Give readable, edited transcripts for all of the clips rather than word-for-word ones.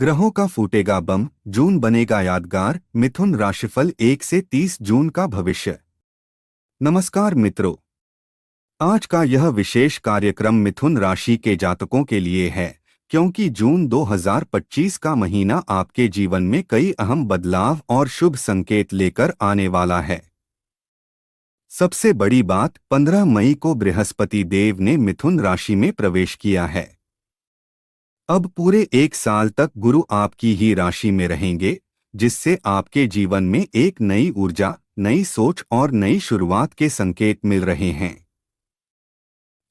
ग्रहों का फूटेगा बम, जून बनेगा यादगार। मिथुन राशिफल 1 से 30 जून का भविष्य। नमस्कार मित्रों, आज का यह विशेष कार्यक्रम मिथुन राशि के जातकों के लिए है, क्योंकि जून 2025 का महीना आपके जीवन में कई अहम बदलाव और शुभ संकेत लेकर आने वाला है। सबसे बड़ी बात, 15 मई को बृहस्पति देव ने मिथुन राशि में प्रवेश किया है। अब पूरे एक साल तक गुरु आपकी ही राशि में रहेंगे, जिससे आपके जीवन में एक नई ऊर्जा, नई सोच और नई शुरुआत के संकेत मिल रहे हैं।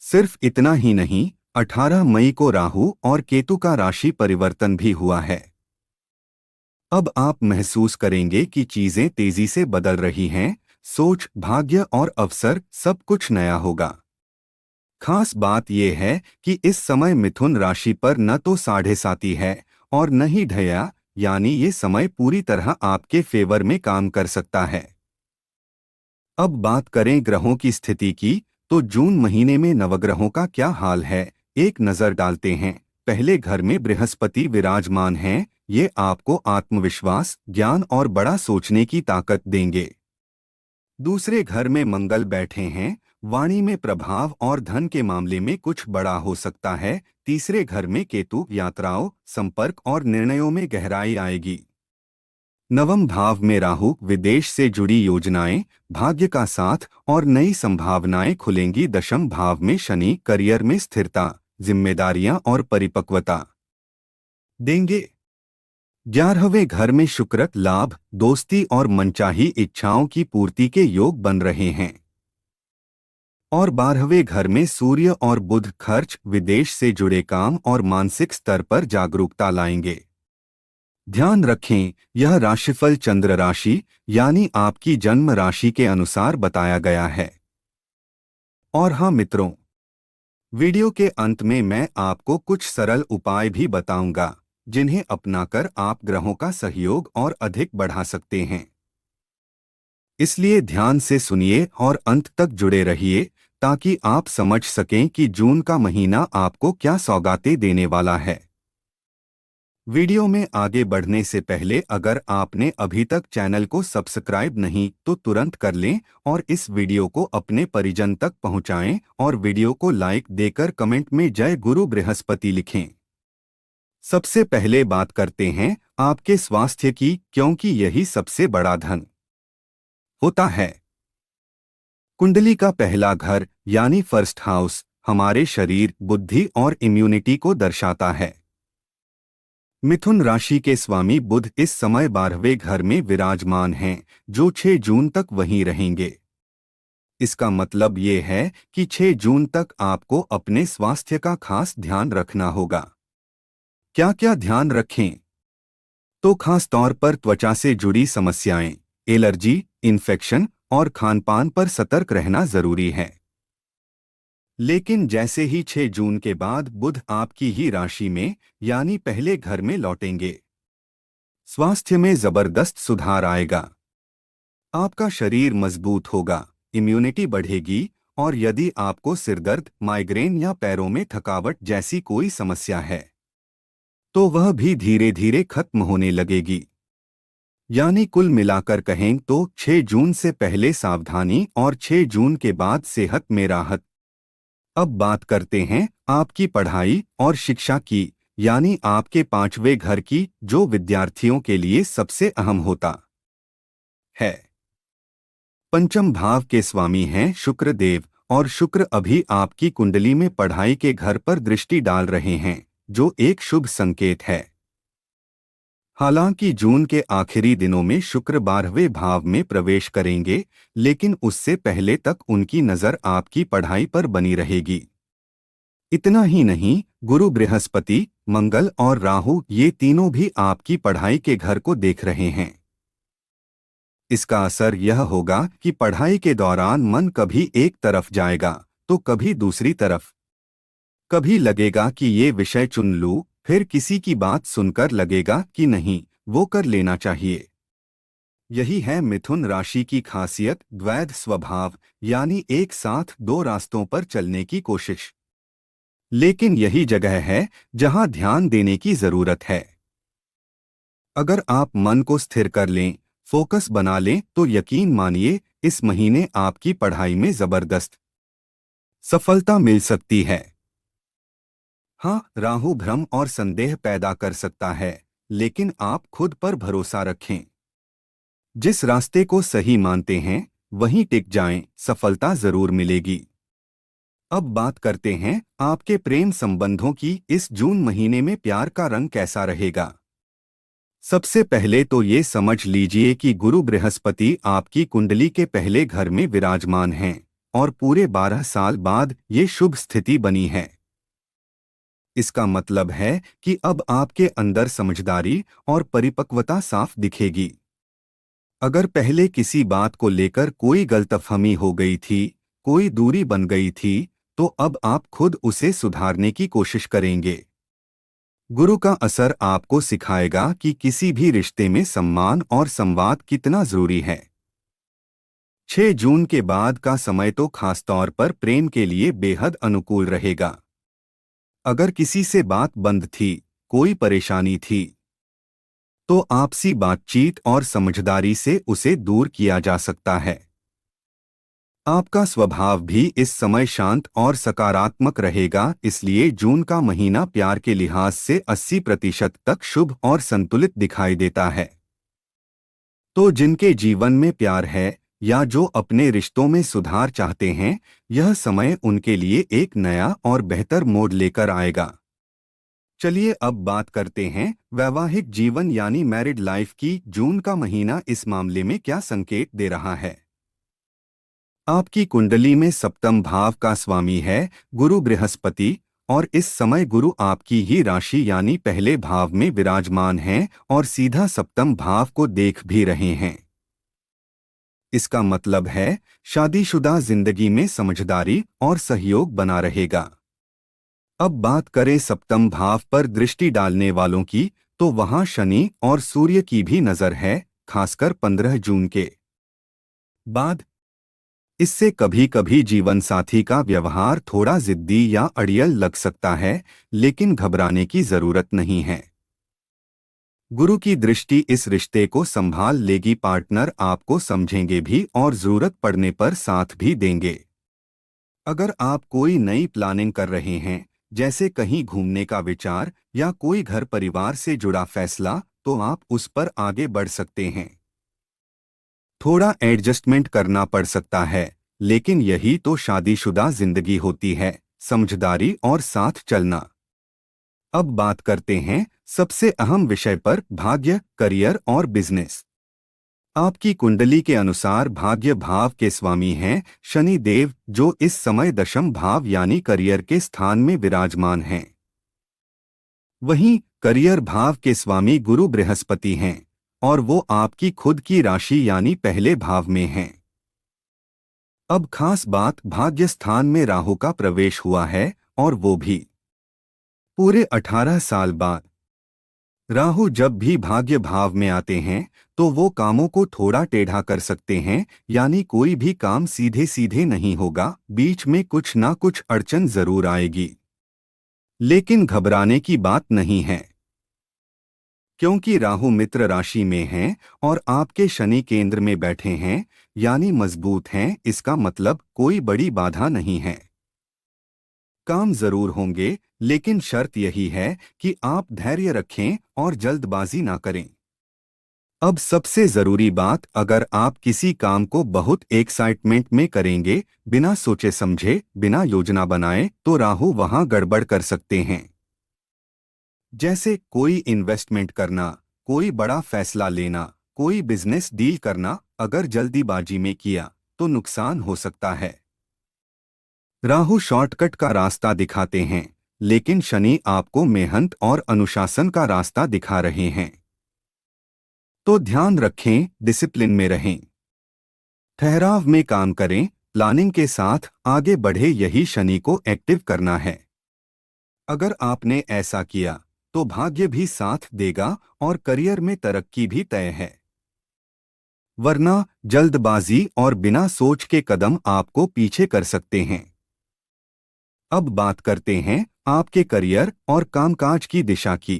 सिर्फ इतना ही नहीं, 18 मई को राहु और केतु का राशि परिवर्तन भी हुआ है। अब आप महसूस करेंगे कि चीजें तेजी से बदल रही हैं, सोच, भाग्य और अवसर सब कुछ नया होगा। खास बात यह है कि इस समय मिथुन राशि पर न तो साढ़े साती है और न ही ढैया, यानी ये समय पूरी तरह आपके फेवर में काम कर सकता है। अब बात करें ग्रहों की स्थिति की, तो जून महीने में नवग्रहों का क्या हाल है, एक नजर डालते हैं। पहले घर में बृहस्पति विराजमान हैं, ये आपको आत्मविश्वास, ज्ञान और बड़ा सोचने की ताकत देंगे। दूसरे घर में मंगल बैठे हैं, वाणी में प्रभाव और धन के मामले में कुछ बड़ा हो सकता है। तीसरे घर में केतु, यात्राओं, संपर्क और निर्णयों में गहराई आएगी। नवम भाव में राहु, विदेश से जुड़ी योजनाएं, भाग्य का साथ और नई संभावनाएं खुलेंगी। दशम भाव में शनि, करियर में स्थिरता, जिम्मेदारियां और परिपक्वता देंगे। 11वें घर में शुक्र, लाभ, दोस्ती और मनचाही इच्छाओं की पूर्ति के योग बन रहे हैं। और 12वें घर में सूर्य और बुध, खर्च, विदेश से जुड़े काम और मानसिक स्तर पर जागरूकता लाएंगे। ध्यान रखें, यह राशिफल चंद्र राशि यानी आपकी जन्म राशि के अनुसार बताया गया है। और हाँ मित्रों, वीडियो के अंत में मैं आपको कुछ सरल उपाय भी बताऊंगा, जिन्हें अपनाकर आप ग्रहों का सहयोग और अधिक बढ़ा सकते हैं। इसलिए ध्यान से सुनिए और अंत तक जुड़े रहिए, ताकि आप समझ सकें कि जून का महीना आपको क्या सौगातें देने वाला है। वीडियो में आगे बढ़ने से पहले अगर आपने अभी तक चैनल को सब्सक्राइब नहीं तो तुरंत कर लें और इस वीडियो को अपने परिजन तक पहुंचाएं और वीडियो को लाइक देकर कमेंट में जय गुरु बृहस्पति लिखें। सबसे पहले बात करते हैं आपके स्वास्थ्य की, क्योंकि यही सबसे बड़ा धन होता है। कुंडली का पहला घर यानी फर्स्ट हाउस हमारे शरीर, बुद्धि और इम्यूनिटी को दर्शाता है। मिथुन राशि के स्वामी बुध इस समय 12वें घर में विराजमान हैं, जो 6 जून तक वहीं रहेंगे। इसका मतलब ये है कि 6 जून तक आपको अपने स्वास्थ्य का खास ध्यान रखना होगा। क्या क्या ध्यान रखें? तो खास तौर पर त्वचा से जुड़ी समस्याएं, एलर्जी, इन्फेक्शन और खानपान पर सतर्क रहना जरूरी है। लेकिन जैसे ही 6 जून के बाद बुध आपकी ही राशि में यानी पहले घर में लौटेंगे, स्वास्थ्य में जबरदस्त सुधार आएगा। आपका शरीर मजबूत होगा, इम्यूनिटी बढ़ेगी और यदि आपको सिरदर्द, माइग्रेन या पैरों में थकावट जैसी कोई समस्या है, तो वह भी धीरे धीरे खत्म होने लगेगी। यानी कुल मिलाकर कहें तो 6 जून से पहले सावधानी और 6 जून के बाद सेहत में राहत। अब बात करते हैं आपकी पढ़ाई और शिक्षा की, यानी आपके 5वें घर की, जो विद्यार्थियों के लिए सबसे अहम होता है। पंचम भाव के स्वामी हैं शुक्र देव, और शुक्र अभी आपकी कुंडली में पढ़ाई के घर पर दृष्टि डाल रहे हैं, जो एक शुभ संकेत है। हालांकि जून के आखिरी दिनों में शुक्र 12वें भाव में प्रवेश करेंगे, लेकिन उससे पहले तक उनकी नजर आपकी पढ़ाई पर बनी रहेगी। इतना ही नहीं, गुरु, बृहस्पति, मंगल और राहु ये तीनों भी आपकी पढ़ाई के घर को देख रहे हैं। इसका असर यह होगा कि पढ़ाई के दौरान मन कभी एक तरफ जाएगा तो कभी दूसरी तरफ। कभी लगेगा कि ये विषय चुन लूं, फिर किसी की बात सुनकर लगेगा कि नहीं, वो कर लेना चाहिए। यही है मिथुन राशि की खासियत, द्वैध स्वभाव, यानी एक साथ दो रास्तों पर चलने की कोशिश। लेकिन यही जगह है जहां ध्यान देने की जरूरत है। अगर आप मन को स्थिर कर लें, फोकस बना लें, तो यकीन मानिए इस महीने आपकी पढ़ाई में जबरदस्त सफलता मिल सकती है। हाँ, राहु भ्रम और संदेह पैदा कर सकता है, लेकिन आप खुद पर भरोसा रखें। जिस रास्ते को सही मानते हैं वहीं टिक जाएं, सफलता जरूर मिलेगी। अब बात करते हैं आपके प्रेम संबंधों की। इस जून महीने में प्यार का रंग कैसा रहेगा। सबसे पहले तो ये समझ लीजिए कि गुरु बृहस्पति आपकी कुंडली के पहले घर में विराजमान हैं और पूरे 12 साल बाद ये शुभ स्थिति बनी है। इसका मतलब है कि अब आपके अंदर समझदारी और परिपक्वता साफ दिखेगी। अगर पहले किसी बात को लेकर कोई गलतफहमी हो गई थी, कोई दूरी बन गई थी, तो अब आप खुद उसे सुधारने की कोशिश करेंगे। गुरु का असर आपको सिखाएगा कि किसी भी रिश्ते में सम्मान और संवाद कितना जरूरी है। 6 जून के बाद का समय तो खासतौर पर प्रेम के लिए बेहद अनुकूल रहेगा। अगर किसी से बात बंद थी, कोई परेशानी थी, तो आपसी बातचीत और समझदारी से उसे दूर किया जा सकता है। आपका स्वभाव भी इस समय शांत और सकारात्मक रहेगा, इसलिए जून का महीना प्यार के लिहाज से 80% तक शुभ और संतुलित दिखाई देता है। तो जिनके जीवन में प्यार है या जो अपने रिश्तों में सुधार चाहते हैं, यह समय उनके लिए एक नया और बेहतर मोड़ लेकर आएगा। चलिए अब बात करते हैं वैवाहिक जीवन यानी मैरिड लाइफ की। जून का महीना इस मामले में क्या संकेत दे रहा है। आपकी कुंडली में सप्तम भाव का स्वामी है गुरु बृहस्पति, और इस समय गुरु आपकी ही राशि यानी पहले भाव में विराजमान हैं और सीधा सप्तम भाव को देख भी रहे हैं। इसका मतलब है शादीशुदा जिंदगी में समझदारी और सहयोग बना रहेगा। अब बात करें सप्तम भाव पर दृष्टि डालने वालों की, तो वहां शनि और सूर्य की भी नजर है, खासकर 15 जून के बाद। इससे कभी कभी जीवन साथी का व्यवहार थोड़ा जिद्दी या अड़ियल लग सकता है, लेकिन घबराने की जरूरत नहीं है। गुरु की दृष्टि इस रिश्ते को संभाल लेगी। पार्टनर आपको समझेंगे भी और जरूरत पड़ने पर साथ भी देंगे। अगर आप कोई नई प्लानिंग कर रहे हैं, जैसे कहीं घूमने का विचार या कोई घर परिवार से जुड़ा फैसला, तो आप उस पर आगे बढ़ सकते हैं। थोड़ा एडजस्टमेंट करना पड़ सकता है, लेकिन यही तो शादीशुदा जिंदगी होती है, समझदारी और साथ चलना। अब बात करते हैं सबसे अहम विषय पर, भाग्य, करियर और बिजनेस। आपकी कुंडली के अनुसार भाग्य भाव के स्वामी हैं शनि देव, जो इस समय दशम भाव यानी करियर के स्थान में विराजमान हैं। वहीं करियर भाव के स्वामी गुरु बृहस्पति हैं और वो आपकी खुद की राशि यानी पहले भाव में हैं। अब खास बात, भाग्य स्थान में राहु का प्रवेश हुआ है और वो भी पूरे 18 साल बाद। राहु जब भी भाग्य भाव में आते हैं तो वो कामों को थोड़ा टेढ़ा कर सकते हैं, यानी कोई भी काम सीधे सीधे नहीं होगा, बीच में कुछ ना कुछ अड़चन जरूर आएगी। लेकिन घबराने की बात नहीं है, क्योंकि राहु मित्र राशि में हैं और आपके शनि केंद्र में बैठे हैं, यानी मजबूत हैं। इसका मतलब कोई बड़ी बाधा नहीं है। काम जरूर होंगे, लेकिन शर्त यही है कि आप धैर्य रखें और जल्दबाजी ना करें। अब सबसे जरूरी बात, अगर आप किसी काम को बहुत एक्साइटमेंट में करेंगे, बिना सोचे समझे, बिना योजना बनाए, तो राहु वहां गड़बड़ कर सकते हैं। जैसे कोई इन्वेस्टमेंट करना, कोई बड़ा फैसला लेना, कोई बिजनेस डील करना, अगर जल्दीबाजी में किया तो नुकसान हो सकता है। राहु शॉर्टकट का रास्ता दिखाते हैं, लेकिन शनि आपको मेहनत और अनुशासन का रास्ता दिखा रहे हैं। तो ध्यान रखें, डिसिप्लिन में रहें, ठहराव में काम करें, प्लानिंग के साथ आगे बढ़े, यही शनि को एक्टिव करना है। अगर आपने ऐसा किया तो भाग्य भी साथ देगा और करियर में तरक्की भी तय है। वरना जल्दबाजी और बिना सोच के कदम आपको पीछे कर सकते हैं। अब बात करते हैं आपके करियर और कामकाज की दिशा की।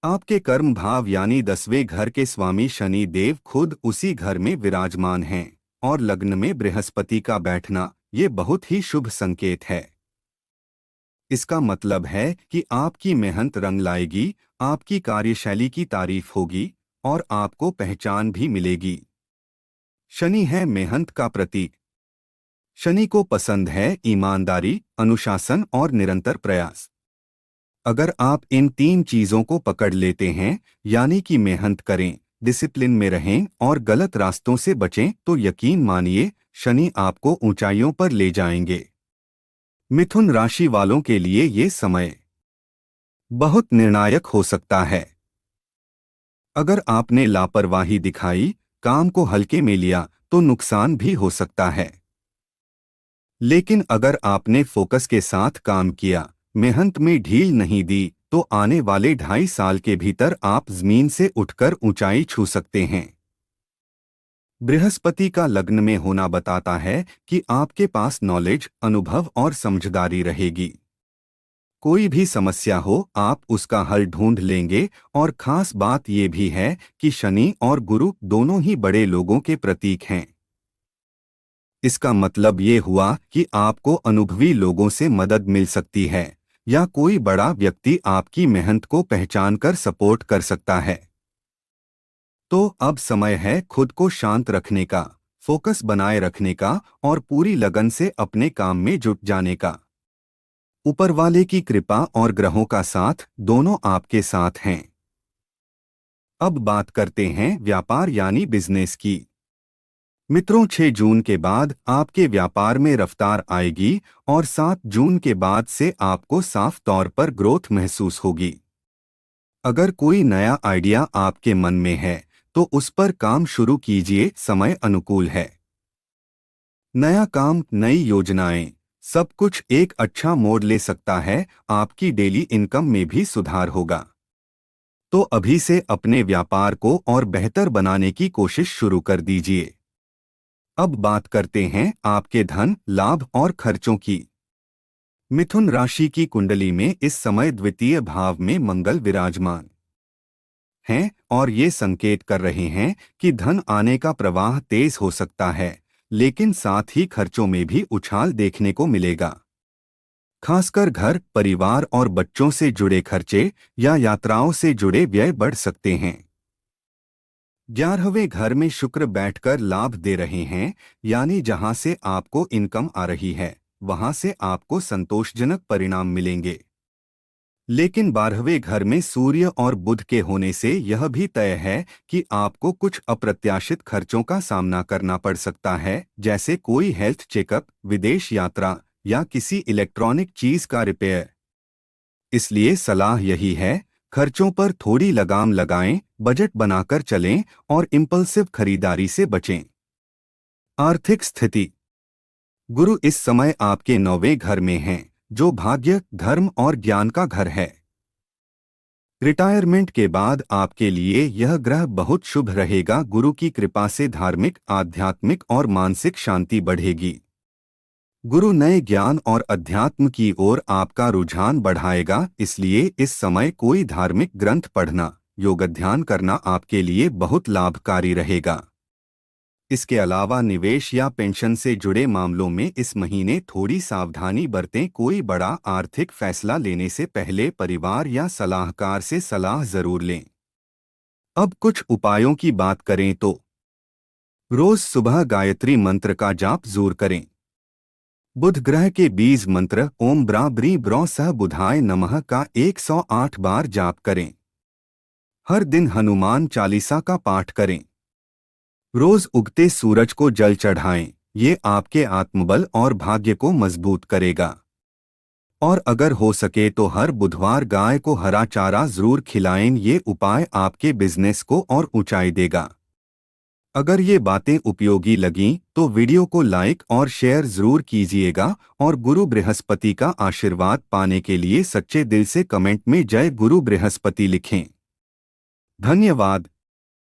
आपके कर्म भाव यानी 10वें घर के स्वामी शनि देव खुद उसी घर में विराजमान हैं और लग्न में बृहस्पति का बैठना ये बहुत ही शुभ संकेत है। इसका मतलब है कि आपकी मेहनत रंग लाएगी, आपकी कार्यशैली की तारीफ होगी और आपको पहचान भी मिलेगी। शनि है मेहनत का प्रतीक। शनि को पसंद है ईमानदारी, अनुशासन और निरंतर प्रयास। अगर आप इन 3 चीजों को पकड़ लेते हैं, यानी कि मेहनत करें, डिसिप्लिन में रहें और गलत रास्तों से बचें, तो यकीन मानिए शनि आपको ऊंचाइयों पर ले जाएंगे। मिथुन राशि वालों के लिए ये समय बहुत निर्णायक हो सकता है। अगर आपने लापरवाही दिखाई, काम को हल्के में लिया, तो नुकसान भी हो सकता है। लेकिन अगर आपने फोकस के साथ काम किया, मेहनत में ढील नहीं दी, तो आने वाले 2.5 साल के भीतर आप जमीन से उठकर ऊंचाई छू सकते हैं। बृहस्पति का लग्न में होना बताता है कि आपके पास नॉलेज, अनुभव और समझदारी रहेगी। कोई भी समस्या हो, आप उसका हल ढूंढ लेंगे और खास बात यह भी है कि शनि और गुरु दोनों ही बड़े लोगों के प्रतीक हैं। इसका मतलब ये हुआ कि आपको अनुभवी लोगों से मदद मिल सकती है या कोई बड़ा व्यक्ति आपकी मेहनत को पहचानकर सपोर्ट कर सकता है। तो अब समय है खुद को शांत रखने का, फोकस बनाए रखने का और पूरी लगन से अपने काम में जुट जाने का। ऊपर वाले की कृपा और ग्रहों का साथ दोनों आपके साथ हैं। अब बात करते हैं व्यापार यानी बिजनेस की। मित्रों, 6 जून के बाद आपके व्यापार में रफ्तार आएगी और 7 जून के बाद से आपको साफ तौर पर ग्रोथ महसूस होगी। अगर कोई नया आइडिया आपके मन में है तो उस पर काम शुरू कीजिए, समय अनुकूल है। नया काम, नई योजनाएं, सब कुछ एक अच्छा मोड़ ले सकता है। आपकी डेली इनकम में भी सुधार होगा। तो अभी से अपने व्यापार को और बेहतर बनाने की कोशिश शुरू कर दीजिए। अब बात करते हैं आपके धन, लाभ और खर्चों की। मिथुन राशि की कुंडली में इस समय द्वितीय भाव में मंगल विराजमान हैं और ये संकेत कर रहे हैं कि धन आने का प्रवाह तेज हो सकता है, लेकिन साथ ही खर्चों में भी उछाल देखने को मिलेगा। खासकर घर, परिवार और बच्चों से जुड़े खर्चे या यात्राओं से जुड़े व्यय बढ़ सकते हैं। 11वें घर में शुक्र बैठकर लाभ दे रहे हैं, यानी जहां से आपको इनकम आ रही है वहां से आपको संतोषजनक परिणाम मिलेंगे। लेकिन 12वें घर में सूर्य और बुध के होने से यह भी तय है कि आपको कुछ अप्रत्याशित खर्चों का सामना करना पड़ सकता है, जैसे कोई हेल्थ चेकअप, विदेश यात्रा या किसी इलेक्ट्रॉनिक चीज का रिपेयर। इसलिए सलाह यही है, खर्चों पर थोड़ी लगाम लगाएं, बजट बनाकर चलें और इम्पल्सिव खरीदारी से बचें। आर्थिक स्थिति। गुरु इस समय आपके 9वें घर में हैं, जो भाग्य, धर्म और ज्ञान का घर है। रिटायरमेंट के बाद आपके लिए यह ग्रह बहुत शुभ रहेगा। गुरु की कृपा से धार्मिक, आध्यात्मिक और मानसिक शांति बढ़ेगी। गुरु नए ज्ञान और अध्यात्म की ओर आपका रुझान बढ़ाएगा, इसलिए इस समय कोई धार्मिक ग्रंथ पढ़ना, योग ध्यान करना आपके लिए बहुत लाभकारी रहेगा। इसके अलावा निवेश या पेंशन से जुड़े मामलों में इस महीने थोड़ी सावधानी बरतें। कोई बड़ा आर्थिक फैसला लेने से पहले परिवार या सलाहकार से सलाह जरूर लें। अब कुछ उपायों की बात करें तो रोज सुबह गायत्री मंत्र का जाप जरूर करें। बुध ग्रह के बीज मंत्र ओम ब्रा ब्री ब्रौ सह बुधाय नमः का 108 बार जाप करें। हर दिन हनुमान चालीसा का पाठ करें। रोज उगते सूरज को जल चढ़ाएं, ये आपके आत्मबल और भाग्य को मजबूत करेगा। और अगर हो सके तो हर बुधवार गाय को हरा चारा जरूर खिलाएं, ये उपाय आपके बिजनेस को और ऊंचाई देगा। अगर ये बातें उपयोगी लगीं तो वीडियो को लाइक और शेयर जरूर कीजिएगा और गुरु बृहस्पति का आशीर्वाद पाने के लिए सच्चे दिल से कमेंट में जय गुरु बृहस्पति लिखें। धन्यवाद।